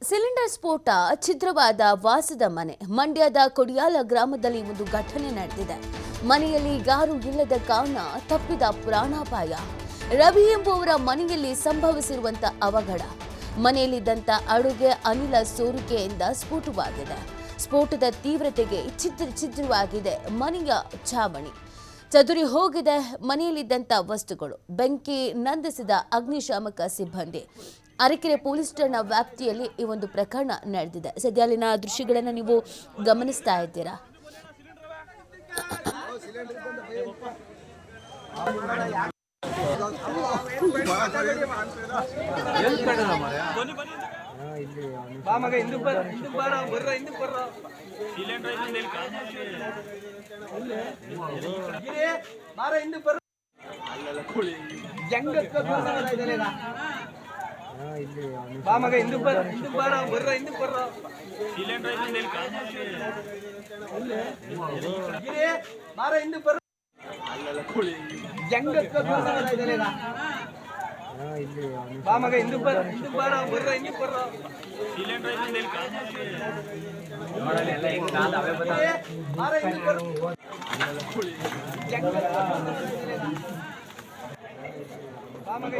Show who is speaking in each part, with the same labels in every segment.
Speaker 1: Cylinder ಸ್ಫೋಟ ಛಿದ್ರವಾದ ವಾಸದ ಮನೆ ಮಂಡ್ಯದ ಕೊಡಿಯಾಲ ಗ್ರಾಮದಲ್ಲಿ ಒಂದು ಘಟನೆ ನಡೆದಿದೆ. ಮನೆಯಲ್ಲಿ ಯಾರೂ ಇಲ್ಲದ ಕಾರಣ ತಪ್ಪಿದ ಪ್ರಾಣಾಪಾಯ. ರವಿ ಎಂಬುವರ ಮನೆಯಲ್ಲಿ ಸಂಭವಿಸಿರುವಂತ ಅವಘಡ. ಮನೆಯಲ್ಲಿದ್ದಂತ ಅಡುಗೆ ಅನಿಲ ಸೋರಿಕೆಯಿಂದ ಸ್ಫೋಟವಾಗಿದೆ. ಸ್ಫೋಟದ ತೀವ್ರತೆಗೆ ಛಿದ್ರವಾಗಿದೆ ಮನೆಯ ಛಾವಣಿ. ಚದುರಿ ಹೋಗಿದೆ ಮನೆಯಲ್ಲಿದ್ದಂತ ವಸ್ತುಗಳು. ಬೆಂಕಿ ನಂದಿಸಿದ ಅಗ್ನಿಶಾಮಕ ಸಿಬ್ಬಂದಿ. ಅರಕೆರೆ ಪೊಲೀಸ್ ಠಾಣಾ ವ್ಯಾಪ್ತಿಯಲ್ಲಿ ಈ ಒಂದು ಪ್ರಕರಣ ನಡೆದಿದೆ. ಸದ್ಯ ಅಲ್ಲಿನ ದೃಶ್ಯಗಳನ್ನು ನೀವು ಗಮನಿಸ್ತಾ ಇದ್ದೀರಾ.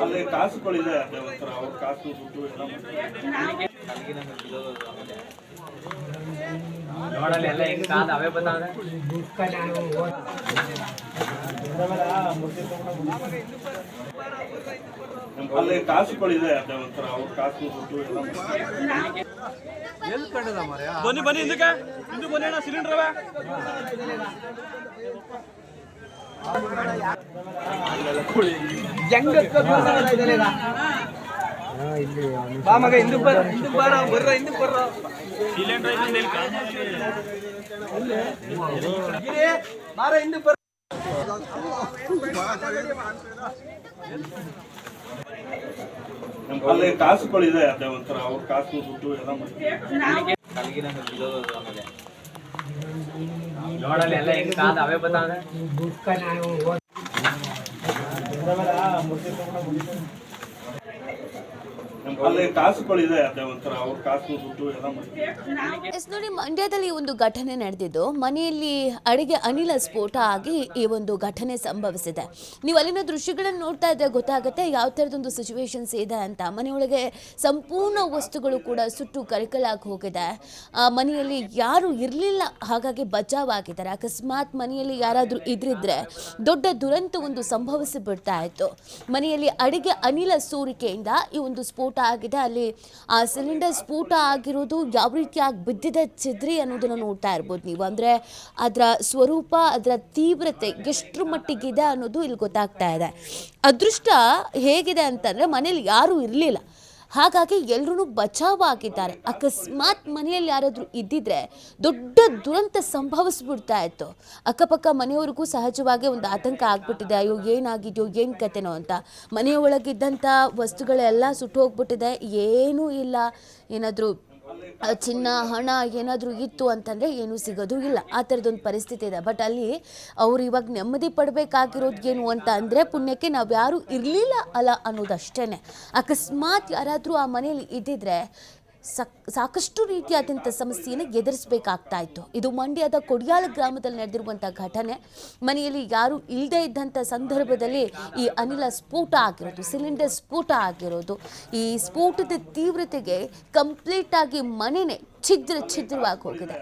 Speaker 2: ಅಲ್ಲಿ ಕಾಸುಗಳಿದೆ, ಅವ್ರ ಕಾಸು ದುಡ್ಡು ಎಲ್ಲ ನೋಡಲ್ಲ ಎಲ್ಲ ಹೆಂಗ್ ಕಾದ ಅವೇ ಬಂದಾವೆ. ಅಲ್ಲಿ ಕಾಸುಗಳಿದೆ, ಒಂಥರ ಅವ್ರ ಕಾಸು ದುಡ್ಡು ಎಲ್ಲ ಎಲ್ಲಿ ಕಂಡದ ಮಾರ್ಯ. ಬನ್ನಿ ಬನ್ನಿ ಹಿಂದಕ್ಕೆ, ಹಿಂದೂ ಬನ್ನಿ ಅಣ್ಣ. ಸಿಲಿಂಡರ್ ಅಲ್ಲಿ ಕಾಸುಗಳಿದೆ, ಒಂಥರ ಅವ್ರ ಕಾಸು ದುಡ್ಡು ಎಲ್ಲ ನೋಡಲ್ಲ ಎಲ್ಲ ಹೆಂಗ್ ಕಾದ ಅವೇ ಬಂದಾವೆ. ಅಲ್ಲಿ ಕಾಸುಗಳಿದೆ, ಒಂಥರ ಅವ್ರ ಕಾಸು ದುಡ್ಡು ಎಲ್ಲ
Speaker 1: ನೋಡಿ. ಮಂಡ್ಯದಲ್ಲಿ ಒಂದು ಘಟನೆ ನಡೆದಿದ್ದು, ಮನೆಯಲ್ಲಿ ಅಡಿಗೆ ಅನಿಲ ಸ್ಫೋಟ ಆಗಿ ಈ ಒಂದು ಘಟನೆ ಸಂಭವಿಸಿದೆ. ನೀವು ಅಲ್ಲಿನ ದೃಶ್ಯಗಳನ್ನು ನೋಡ್ತಾ ಇದ್ರೆ ಗೊತ್ತಾಗುತ್ತೆ ಯಾವ ಥರದೊಂದು ಸಿಚುವೇಶನ್ಸ್ ಇದೆ ಅಂತ. ಮನೆಯೊಳಗೆ ಸಂಪೂರ್ಣ ವಸ್ತುಗಳು ಕೂಡ ಸುಟ್ಟು ಕರಕಲಾಗಿ ಹೋಗಿದೆ. ಮನೆಯಲ್ಲಿ ಯಾರು ಇರಲಿಲ್ಲ, ಹಾಗಾಗಿ ಬಚಾವಾಗಿದ್ದಾರೆ. ಅಕಸ್ಮಾತ್ ಮನೆಯಲ್ಲಿ ಯಾರಾದರೂ ಇದ್ರಿದ್ರೆ ದೊಡ್ಡ ದುರಂತ ಒಂದು ಸಂಭವಿಸಿ ಬಿಡ್ತಾ ಇತ್ತು. ಮನೆಯಲ್ಲಿ ಅಡಿಗೆ ಅನಿಲ ಸೋರಿಕೆಯಿಂದ ಈ ಒಂದು ಸ್ಫೋಟ ಆಗಿದೆ. ಅಲ್ಲಿ ಆ ಸಿಲಿಂಡರ್ ಸ್ಫೋಟ ಆಗಿರೋದು ಯಾವ ರೀತಿಯಾಗಿ ಬಿದ್ದಿದೆ ಛಿದ್ರಿ ಅನ್ನೋದನ್ನ ನೋಡ್ತಾ ಇರ್ಬೋದು ನೀವು. ಅಂದ್ರೆ ಅದರ ಸ್ವರೂಪ, ಅದರ ತೀವ್ರತೆ ಎಷ್ಟರ ಮಟ್ಟಿಗಿದೆ ಅನ್ನೋದು ಇಲ್ಲಿ ಗೊತ್ತಾಗ್ತಾ ಇದೆ. ಅದೃಷ್ಟ ಹೇಗಿದೆ ಅಂತಂದ್ರೆ ಮನೇಲಿ ಯಾರೂ ಇರಲಿಲ್ಲ, ಹಾಗಾಗಿ ಎಲ್ಲರೂ ಬಚಾವಾಗಿದ್ದಾರೆ. ಅಕಸ್ಮಾತ್ ಮನೆಯಲ್ಲಿ ಯಾರಾದರೂ ಇದ್ದಿದ್ರೆ ದೊಡ್ಡ ದುರಂತ ಸಂಭವಿಸ್ಬಿಡ್ತಾ ಇತ್ತು. ಅಕ್ಕಪಕ್ಕ ಮನೆಯವರಿಗೂ ಸಹಜವಾಗಿ ಒಂದು ಆತಂಕ ಆಗ್ಬಿಟ್ಟಿದೆ. ಅಯ್ಯೋ ಏನಾಗಿದೆಯೋ ಏನು ಕತೆನೋ ಅಂತ. ಮನೆಯೊಳಗಿದ್ದಂಥ ವಸ್ತುಗಳೆಲ್ಲ ಸುಟ್ಟು ಹೋಗ್ಬಿಟ್ಟಿದೆ, ಏನೂ ಇಲ್ಲ. ಏನಾದರೂ ಚಿನ್ನ ಹಣ ಏನಾದರೂ ಇತ್ತು ಅಂತಂದರೆ ಏನೂ ಸಿಗೋದು ಇಲ್ಲ. ಆ ಥರದೊಂದು ಪರಿಸ್ಥಿತಿ ಇದೆ. ಬಟ್ ಅಲ್ಲಿ ಅವ್ರು ಇವಾಗ ನೆಮ್ಮದಿ ಪಡಬೇಕಾಗಿರೋದು ಏನು ಅಂತ ಅಂದರೆ, ಪುಣ್ಯಕ್ಕೆ ನಾವು ಯಾರೂ ಇರಲಿಲ್ಲ ಅಲ್ಲ ಅನ್ನೋದಷ್ಟೇ. ಅಕಸ್ಮಾತ್ ಯಾರಾದರೂ ಆ ಮನೆಯಲ್ಲಿ ಇದ್ದಿದ್ರೆ ಸಾಕಷ್ಟು ರೀತಿಯಾದಂಥ ಸಮಸ್ಯೆಯನ್ನು ಎದುರಿಸಬೇಕಾಗ್ತಾ ಇತ್ತು. ಇದು ಮಂಡ್ಯದ ಕೊಡಿಯಾಲ ಗ್ರಾಮದಲ್ಲಿ ನಡೆದಿರುವಂಥ ಘಟನೆ. ಮನೆಯಲ್ಲಿ ಯಾರೂ ಇಲ್ಲದೇ ಇದ್ದಂಥ ಸಂದರ್ಭದಲ್ಲಿ ಈ ಅನಿಲ ಸ್ಫೋಟ ಆಗಿರೋದು, ಸಿಲಿಂಡರ್ ಸ್ಫೋಟ ಆಗಿರೋದು. ಈ ಸ್ಫೋಟದ ತೀವ್ರತೆಗೆ ಕಂಪ್ಲೀಟ್ ಆಗಿ ಮನೆಯೇ ಛಿದ್ರವಾಗಿ ಹೋಗಿದೆ.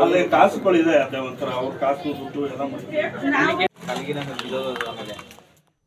Speaker 2: ಅಲ್ಲಿ ಕಾಸುಗಳಿದೆ, ಒಂಥರ ಅವ್ರ ಕಾಸು ದುಡ್ಡು ಎಲ್ಲ